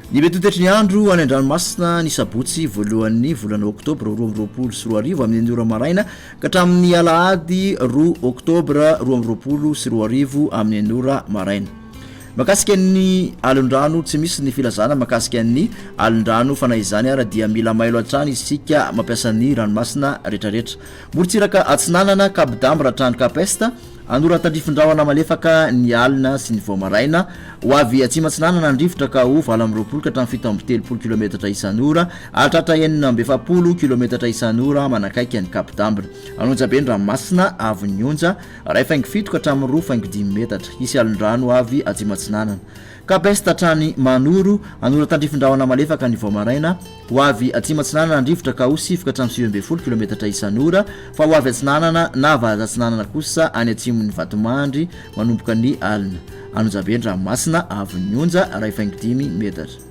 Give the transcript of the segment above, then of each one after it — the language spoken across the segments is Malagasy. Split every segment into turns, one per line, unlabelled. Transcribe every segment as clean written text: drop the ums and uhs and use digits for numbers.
Ny mety toetrany andro any an-dranomasina ny sabotsy voalohan'ny volana Octobre 2024 amin'ny ora maraina ka hatramin'ny alahady 2 Octobre 2024 amin'ny ora maraina. Makasika ny alondrano tsy misy ny filazana makasika ny alondrano fanahy izany ara dia mila mailo hatrany isika mampiasa ny ranomasina rehetrarehetra. Morontsiraka atsinanana kabidambra hatrany kapesta anora tandrifindraona malefaka ny alina sy ny voamaraina ho avy atsimatsinanana andrivotra ka ho 20 ka hatramin'ny 7 kilometatra isan'ora hatratra 7 kilometatra isan'ora manakaiky ny kabidambra. Anonja be ny ranomasina avy ny onja 1.7 ka hatramin'ny 2.5 metatra isy alondrano avy atsimatsinanana. Kapesta hatrany manoro anora tandrifindraona malefaka ny voamaraina ho avy atsimatsinanana andrivotra ka ho 7 ka hatramin'ny 7 kilometatra isan'ora fa ho avy atsinanana na avy kosa any atsimon'ny vatomandry manomboka ny alina. Anonjabe ny ranomasina avy ny onja 2.5 metatra.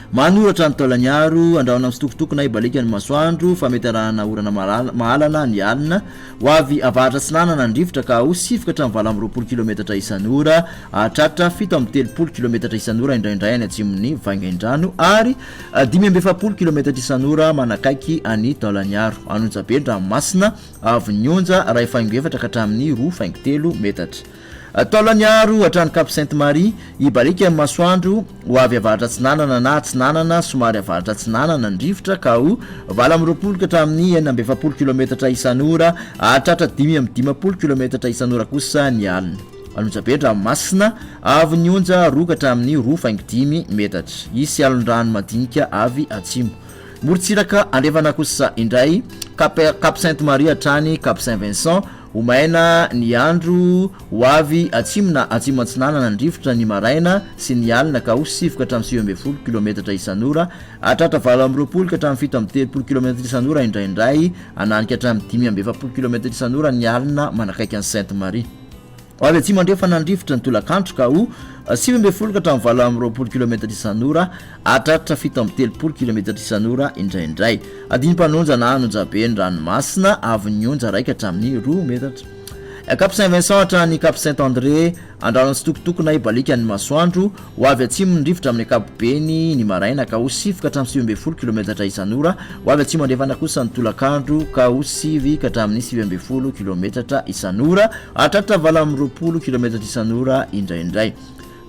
Manoratra ny taolanyaro andraona amin'ny sitokotokona ibalika ny masoandro fa mety arahana orana mahalana ny alina ho avy avahatra tsinanana andrivotra ka ho 7 ka hatramin'ny 20 kilometatra isan'ora hatratra 7 kilometatra isan'ora indraindray any atsimon'ny vaingaindrano ary 5 kilometatra isan'ora manakaiky any taolanyaro. Anonjabe ny ranomasina avy ny onja 2.7 ka hatramin'ny 2.3 metatra. Taolanyaro hatrany Cap Sainte-Marie ibalika amin'ny masoandro ho avy avahatra tsinanana na tsinanana somary avahatra tsinanana andrivotra ka ho 20 ka hatramin'ny 9 kilometatra isan'ora hatratra 10 kilometatra isan'ora kosa ny alina. Anonjabe ny ranomasina avy ny onja 2 ka hatramin'ny 2.5 metatra isy alondrano madinika avy atsimo. Morontsiraka andrefana kosa indray Cap Sainte-Marie hatrany Cap Saint-Vincent omaina ny andro ho avy atsimona atsimatsinanana andrivotra ny maraina sy ny alina ka ho 7 ka hatramin'ny 7 kilometatra isan'ora hatratra 20 ka hatramin'ny 7 kilometatra isan'ora indraindray ananika hatramin'ny 20 kilometatra isan'ora ny alina manakaiky any Sainte-Marie. Ho avy atsimo andrefana andrivotra ny tolakandro ka ho 7 ka hatramin'ny 20 kilometatra isan'ora hatratra 7 kilometatra isan'ora indraindray. Adiny-panonja na anonjabe ny ranomasina avy ny onja 1 ka hatramin'ny 2 metatra. Cap Saint-Vincent hatrany Cap Saint-André andraona sitokotokona ibalika ny masoandro ho avy atsimo ndrivotra amin'ny akapobeny ny maraina ka ho 7 ka hatramin'ny 7 kilometatra isan'ora ho avy atsimo andrefana kosa ny tolakandro ka ho 7 ka hatramin'ny 7 kilometatra isan'ora hatratra 20 kilometatra isan'ora indraindray.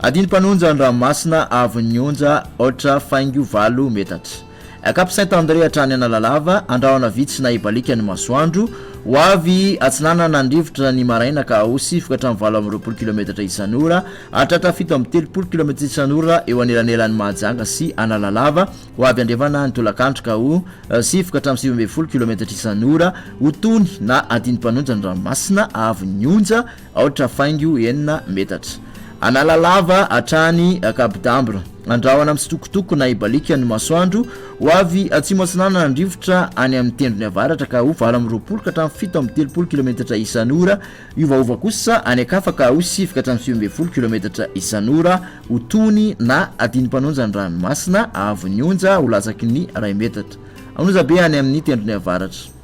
Adiny-panonja ny ranomasina avy ny onja 8.9 metatra. Cap Saint-André hatrany Analalava andraona vitsy na ibalika ny masoandro ho avy atsinanana andrivotra ny maraina ka ho 7 ka hatramin'ny 20 kilometatra isan'ora hatratra 7 kilometatra isan'ora eo anelanelan'ny Mahajanga sy Analalava ho avy andrefana ny tolakandro ka ho 7 ka hatramin'ny 7 kilometatra isan'ora ho tony na adiny-panonja ny ranomasina avy ny onja 8.9 metatra. Analalava hatrany kabidambra andraona amin'ny sitokotoko na ibalika ny masoandro ho avy atsimatsinanana andrivotra any amin'ny tendrony avaratra ka ho 20 ka hatramin'ny 7 kilometatra isan'ora iovaova kosa any akafa ka ho 7 ka hatramin'ny 7 kilometatra isan'ora ho tony na adiny-panonja ny ranomasina avy ny onja ho latsaky ny 2 metatra. Anonjabe any amin'ny tendrony avaratra.